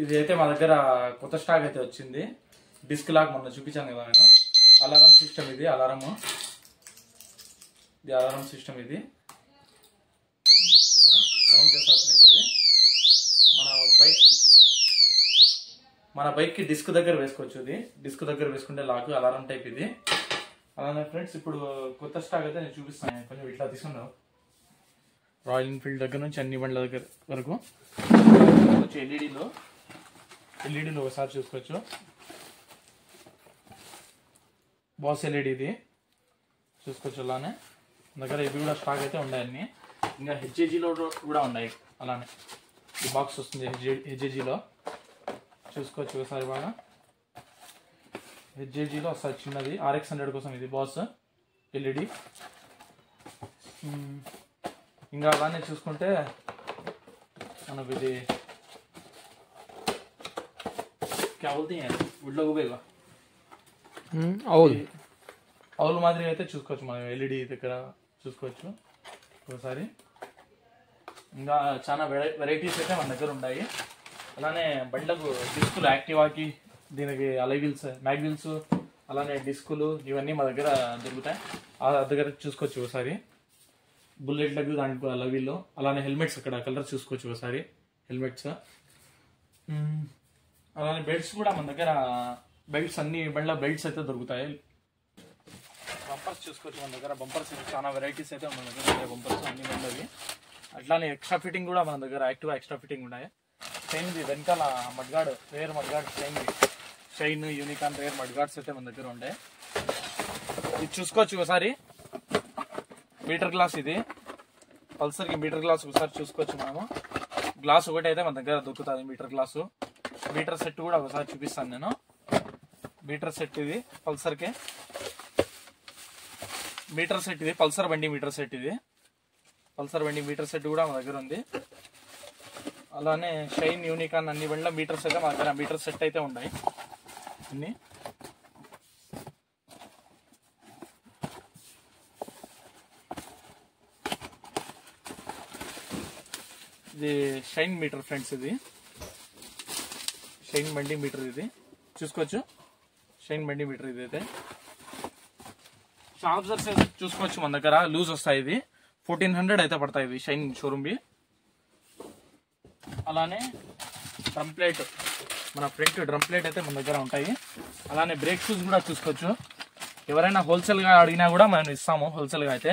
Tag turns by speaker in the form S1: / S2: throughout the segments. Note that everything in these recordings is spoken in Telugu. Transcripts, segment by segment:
S1: ఇది అయితే మా దగ్గర కొత్త స్టాక్ అయితే వచ్చింది. డిస్క్ లాక్ మొన్న చూపించాను కదా నేను. అలారం సిస్టమ్ ఇది. అలారం సిస్టమ్ ఇది. సౌండ్ చేస్తారు ఫ్రెండ్స్. ఇది మన బైక్ కి డిస్క్ దగ్గర వేసుకోవచ్చు. ఇది డిస్క్ దగ్గర వేసుకుంటే లాక్ అలారం టైప్ ఇది. అలానే ఫ్రెండ్స్ ఇప్పుడు కొత్త స్టాక్ అయితే నేను చూపిస్తాను. కొంచెం ఇట్లా తీసుకున్నావు. రాయల్ ఎన్ఫీల్డ్ దగ్గర నుంచి అన్ని బండ్ల దగ్గర వరకు ఎల్ఈడీలో ఒకసారి చూసుకోవచ్చు. బాస్ ఎల్ఈడి ఇది చూసుకోవచ్చు. అలానే దగ్గర ఇవి కూడా స్టాక్ అయితే ఉన్నాయి అన్ని. ఇంకా హెచ్ఏజీలో కూడా ఉన్నాయి. అలానే ఈ బాక్స్ వస్తుంది హెచ్ఏజీలో చూసుకోవచ్చు ఒకసారి బాగా. హెచ్ఏజీలో ఒకసారి చిన్నది RX100 కోసం ఇది బాస్ ఎల్ఈడి. ఇంకా అలానే చూసుకుంటే మనకు ఇది వుడ్లో ఉపయోగ అవులు మాదిరి అయితే చూసుకోవచ్చు మనం. ఎల్ఈడి దగ్గర చూసుకోవచ్చు ఒకసారి. ఇంకా చాలా వెరైటీస్ అయితే మన దగ్గర ఉన్నాయి. అలానే బండ్లకు డిస్కులు యాక్టివాకి, దీనికి అలై వీల్స్, మ్యాగ్ వీల్స్, అలానే డిస్కులు ఇవన్నీ మా దగ్గర దొరుకుతాయి. ఆ దగ్గర చూసుకోవచ్చు ఒకసారి. బుల్లెట్లకు దానికి అలై వీళ్ళు, అలానే హెల్మెట్స్ అక్కడ కలర్ చూసుకోవచ్చు ఒకసారి. హెల్మెట్స్ అలానే బెల్ట్స్ కూడా మన దగ్గర బెల్ట్స్ అన్ని బండ్ల బెల్ట్స్ అయితే దొరుకుతాయి. బంపర్స్ చూసుకోవచ్చు మన దగ్గర. బంపర్స్ చాలా వెరైటీస్ అయితే మన దగ్గర ఉంటాయి. బంపర్స్ అన్ని బండ్లవి. అట్లానే ఎక్స్ట్రా ఫిట్టింగ్ కూడా మన దగ్గర యాక్టివా ఎక్స్ట్రా ఫిట్టింగ్ ఉన్నాయి. చైన్ది వెనకాల mudguard, rear mudguard Shine Unicorn rear mudguards అయితే మన దగ్గర ఉంటాయి. ఇది చూసుకోవచ్చు ఒకసారి. మీటర్ గ్లాస్ ఇది పల్సర్కి మీటర్ గ్లాస్ ఒకసారి చూసుకోవచ్చు మనము. గ్లాస్ ఒకటి అయితే మన దగ్గర దొరుకుతుంది మీటర్ గ్లాసు. మీటర్ సెట్ కూడా ఒకసారి చూపిస్తాను నేను. మీటర్ సెట్ ఇది పల్సర్కే మీటర్ సెట్ ఇది. పల్సర్ బండి మీటర్ సెట్ ఇది. పల్సర్ బండి మీటర్ సెట్ కూడా మన దగ్గర ఉంది. అలానే షైన్ యూనికాన్ అన్ని బండ్ల మీటర్స్ అయితే మన దగ్గర మీటర్ సెట్ అయితే ఉన్నాయి అన్ని. ఇది షైన్ మీటర్ ఫ్రెండ్స్. ఇది షైన్ బండి మీటర్ ఇది చూసుకోవచ్చు. షైన్ బండి మీటర్ ఇది అయితే. చార్జర్స్ చూసుకోవచ్చు మన దగ్గర లూజ్ వస్తాయి. ఇది 1400 అయితే పడతాయి ఇవి షైన్ షోరూమ్ బి. అలానే డ్రమ్ ప్లేట్, మన ఫ్రంట్ డ్రమ్ ప్లేట్ అయితే మన దగ్గర ఉంటాయి. అలానే బ్రేక్ షూస్ కూడా చూసుకోవచ్చు. ఎవరైనా హోల్సేల్గా అడిగినా కూడా మనం ఇస్తాము. హోల్సేల్గా అయితే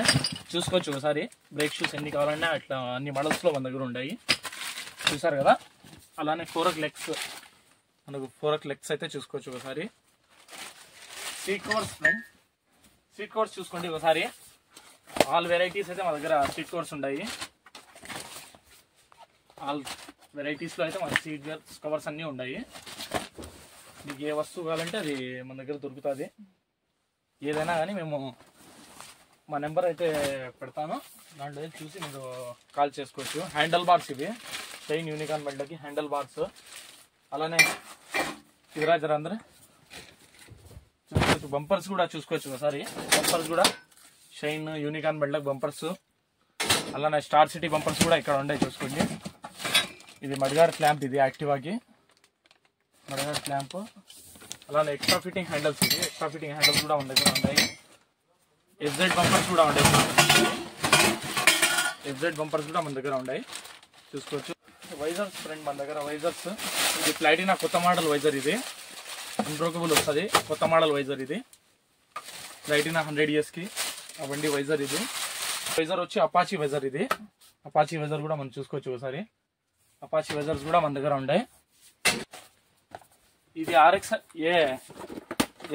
S1: చూసుకోవచ్చు ఒకసారి. బ్రేక్ షూస్ ఎన్ని కావాలన్నా అట్లా అన్ని మోడల్స్లో మన దగ్గర ఉంటాయి. చూసారు కదా. అలానే ఫోరక్ లెగ్స్, మనకు ఫోరక్ లెగ్స్ అయితే చూసుకోవచ్చు ఒకసారి. Seat covers friend, seat covers చూసుకోండి ఒకసారి. ఆల్ వెరైటీస్ అయితే మా దగ్గర సీట్ కవర్స్ ఉంటాయి. ఆల్ వెరైటీస్లో అయితే మన సీట్ కవర్స్ అన్నీ ఉన్నాయి. మీకు ఏ వస్తువు కావాలంటే అది మన దగ్గర దొరుకుతుంది. ఏదైనా కానీ మేము మా నెంబర్ అయితే పెడతాను, దాంట్లో చూసి మీరు కాల్ చేసుకోవచ్చు. హ్యాండల్ బార్స్ ఇవి షైన్ యూనికాన్ బండ్లకి హ్యాండల్ బార్స్. అలానే యువరాజర్ అందరూ చూసుకోవచ్చు. బంపర్స్ కూడా చూసుకోవచ్చు ఒకసారి. బంపర్స్ కూడా షైన్ యూనికాన్ బండ్లకి బంపర్స్. అలానే స్టార్ సిటీ బంపర్స్ కూడా ఇక్కడ ఉన్నాయి చూసుకోండి. ఇది మడ్గాడ్ క్లాంప్, ఇది యాక్టివాకి మడ్గాడ్ క్లాంప్. అలానే ఎక్స్ట్రా ఫిట్టింగ్ హ్యాండల్స్, ఇది ఎక్స్ట్రా ఫిట్టింగ్ హ్యాండల్స్ కూడా మన దగ్గర ఉన్నాయి. ఎఫ్జెడ్ బంపర్స్ కూడా ఉన్నాయి. ఎఫ్జెడ్ బంపర్స్ కూడా మన దగ్గర ఉన్నాయి చూసుకోవచ్చు. వైజర్స్ ఫ్రెండ్ మన దగ్గర వైజర్స్. ఇది ప్లాటినా కొత్త మోడల్ వైజర్. ఇది అన్బ్రోకబుల్ వస్తుంది. కొత్త మోడల్ వైజర్ ఇది. ప్లాటినా 100 yearsకి ఆ బండి వైజర్. ఇది వైజర్ వచ్చి అపాచీ వైజర్. ఇది అపాచీ వైజర్ కూడా మనం చూసుకోవచ్చు ఒకసారి. అపాచీ వైజర్స్ కూడా మన దగ్గర ఉంటాయి. ఇది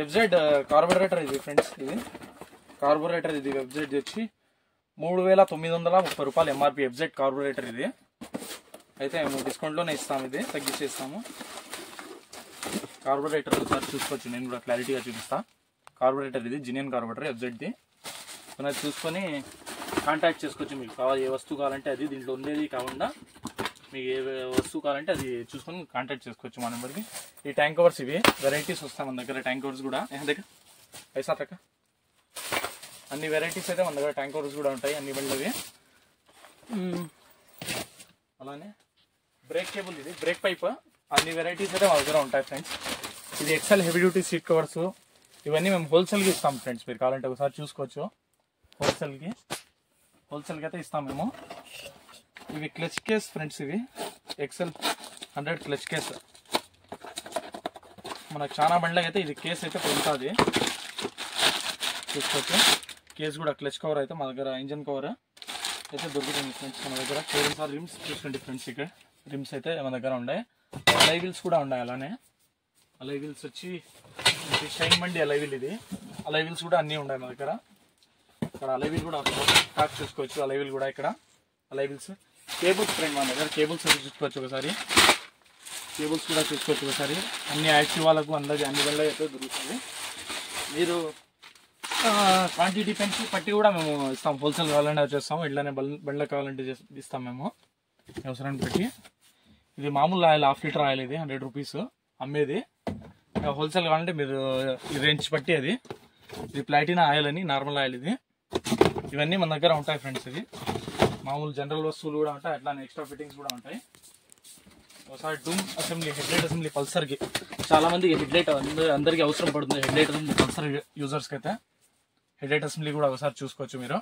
S1: ఎఫ్జెడ్ కార్బొరేటర్ ఇది ఫ్రెండ్స్. ఇది కార్బొరేటర్. ఇది ఎఫ్జెడ్ వచ్చి 3930 రూపాయలు ఎంఆర్పి ఎఫ్జెడ్ కార్బొరేటర్. ఇది అయితే మేము డిస్కౌంట్లోనే ఇస్తాము, ఇది తగ్గించి ఇస్తాము. కార్బొరేటర్ ఒకసారి చూసుకోవచ్చు. నేను కూడా క్లారిటీగా చూపిస్తాను. కార్బొరేటర్ ఇది జినియన్ కార్బొరేటర్ ఎఫ్జెడ్ది. అది చూసుకొని కాంటాక్ట్ చేసుకోవచ్చు. మీకు కావాలి ఏ వస్తువు కావాలంటే అది. దీంట్లో ఉండేది కాకుండా మీకు ఏ వస్తువు కావాలంటే అది చూసుకొని కాంటాక్ట్ చేసుకోవచ్చు మా నెంబర్కి. ఈ ట్యాంక్ కవర్స్ ఇవి వెరైటీస్ వస్తాయి మన దగ్గర. ట్యాంక్ కవర్స్ కూడా దగ్గర పైసా తక్క అన్ని వెరైటీస్ అయితే మన దగ్గర ట్యాంక్ కవర్స్ కూడా ఉంటాయి అన్ని బండ్లవి. అలానే బ్రేక్ కేబుల్, ఇది బ్రేక్ పైప్ అన్ని వెరైటీస్ అయితే మా దగ్గర ఉంటాయి ఫ్రెండ్స్. ఇది Excel heavy duty seat covers, ఇవన్నీ మేము హోల్సేల్కి ఇస్తాం ఫ్రెండ్స్. మీరు కావాలంటే ఒకసారి చూసుకోవచ్చు. హోల్సేల్కి అయితే ఇస్తాం మేము. ఇవి క్లచ్ కేస్ ఫ్రెండ్స్, ఇవి ఎక్సెల్ 100 క్లచ్ కేస్. మనకు చాలా బండ్లకి అయితే ఇది కేస్ అయితే ఉంటుంది, చూసుకోవచ్చు. కేస్ కూడా క్లచ్ కవర్ అయితే మా దగ్గర, ఇంజన్ కవర్ అయితే దొరుకుతుంది ఫ్రెండ్స్ మన దగ్గర. చూడండి రిమ్స్ చూసుకోండి ఫ్రెండ్స్, ఇక్కడ రిమ్స్ అయితే మన దగ్గర ఉన్నాయి. అలై వీల్స్ కూడా ఉన్నాయి. అలానే అలై వీల్స్ వచ్చి షైన్ బండి అలై వీల్, ఇది అలై వీల్స్ కూడా అన్నీ ఉన్నాయి మా దగ్గర. ఇక్కడ అలై వీల్ కూడా ప్యాక్ చూసుకోవచ్చు. అలై వీల్ కూడా ఇక్కడ అలై వీల్స్. కేబుల్స్ ఫ్రెండ్ మన దగ్గర కేబుల్స్ అయితే చూసుకోవచ్చు ఒకసారి. కేబుల్స్ కూడా చూసుకోవచ్చు ఒకసారి. అన్ని యాక్టివ్ వాళ్ళకు అన్ని వల్ల అయితే దొరుకుతుంది. మీరు క్వాంటిటీ పెంచి పట్టి కూడా మేము ఇస్తాం. హోల్సేల్ కావాలంటే వచ్చేస్తాము, ఇట్లానే బండ్లకు కావాలంటే ఇస్తాం మేము అవసరాన్ని పెట్టి. ఇది మామూలు ఆయిల్, 1/2 లీటర్ ఆయిల్, ఇది 100 రూపీస్ అమ్మేది. హోల్సేల్ కావాలంటే మీరు ఈ రేంజ్ పట్టి. ఇది ప్లాటినా ఆయిల్ అని, నార్మల్ ఆయిల్ ఇది. ఇవన్నీ మన దగ్గర ఉంటాయి ఫ్రెండ్స్. ఇది మామూలు జనరల్ వస్తువులు కూడా ఉంటాయి, అట్లానే ఎక్స్ట్రా ఫిట్టింగ్స్ కూడా ఉంటాయి. ఒకసారి డూమ్ అసెంబ్లీ, హెడ్లైట్ అసెంబ్లీ పల్సర్కి చాలా మంది హెడ్లైట్ అందరికీ అవసరం పడుతుంది. హెడ్లైట్ అసెంబ్లీ పల్సర్ యూజర్స్కి అయితే హెడ్లైట్ అసెంబ్లీ కూడా ఒకసారి చూసుకోవచ్చు మీరు.